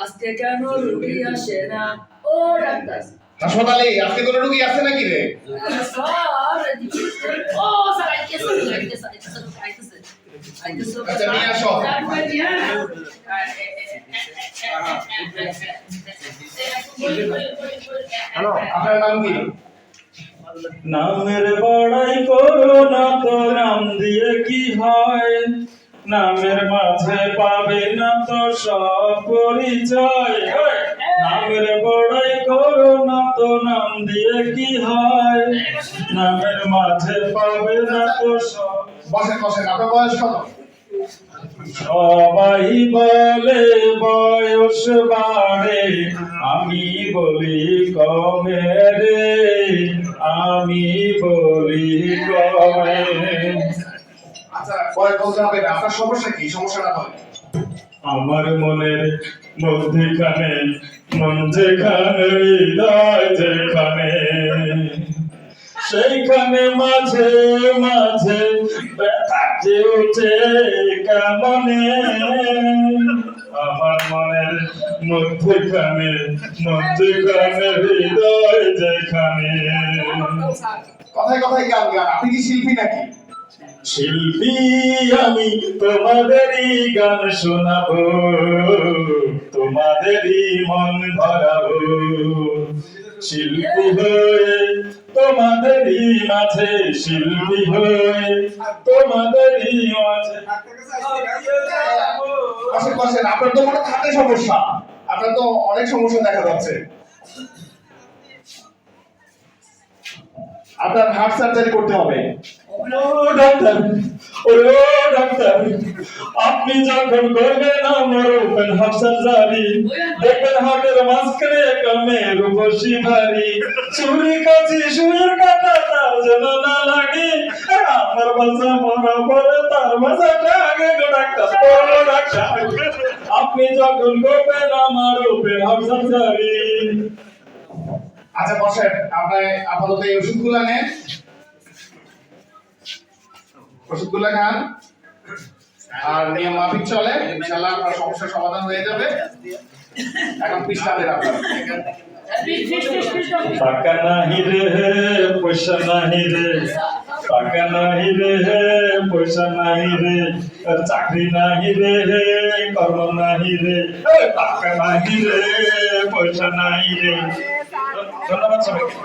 আজকে কেন রুগী আসে না? ও ডাক্তার হাসপাতালে আজকে কোনো রোগী আছে নাকি রে? স্যার, ও স্যার আইতেছে। আচ্ছা, নিয়ে আসো। হ্যালো, আপনার নাম কি? নামের বড়াই করো না তো নাম দিয়ে কি হয়, নামের মাঝে পাবে না তো সব পরিচয়। নামের বড়াই করো না তো নাম দিয়ে কি হয়, নামের মাঝে পাবে না তো সব। বসেন বসেন, আপনার বয়স কত? সবাই বলে বয়স বাড়ে, আমি বলি কমে রে, আমি বলি কমে। আচ্ছা, বয়স বলতে হবে না। আপনার সমস্যা কি? সমস্যাটা বলেন। আমার মনের মধ্যখানে, মন যেখানে হৃদয় যেখানে, সেইখানে মাঝে মাঝে ব্যথা যে উঠে কেমনে। আমার মনের মধ্যখানে, মধ্যখানে হৃদয় যেখানে। কথায় কথায় গান গান, আপনি কি শিল্পী নাকি? শিল্পী আমি, তোমাদেরই গান শোনাবো, তোমাদেরই মন ভরাবো। শিল্পী হয়ে তোমাদেরই মাঝে, শিল্পী হয়ে তোমাদেরই মাঝে। বসেন বসেন, আপনার তো মনে হাতে সমস্যা, আপনার তো অনেক সমস্যা দেখা যাচ্ছে। আপনার হার্ট সার্জারি করতে হবে। ও ডাক্তার, ও ডাক্তার, আপনি যখন করবেন আমার ওপেন হার্ট সার্জারি, দেখবেন হার্টের মাঝখানে কামের বসি ভারী, ছুরি কাছি সুইয়ের কাটা তার যেন না লাগে, আমার বাচ্চা মরা পরে তার বাচ্চাটা আগে গো ডাক্তার, ও ডাক্তার, আপনি যখন করবেন আমার ওপেন হার্ট সার্জারি। আচ্ছা বসেন, আপনি আপাতত এই ওষুধগুলো নেন, ওষুধগুলো খান আর নিয়ম মাফিক চলে, ইনশাআল্লাহ আপনার সমস্যার সমাধান হয়ে যাবে। এখন পৃষ্ঠা দেন আপনার। টাকা নাহি রে পয়সা নাহি রে, টাকা নাহি রে পয়সা নাহি রে, চাকরি নাহি রে কর্ম নাহি রে, টাকা নাহি রে পয়সা নাহি রে। ধন্যবাদ সবাইকে।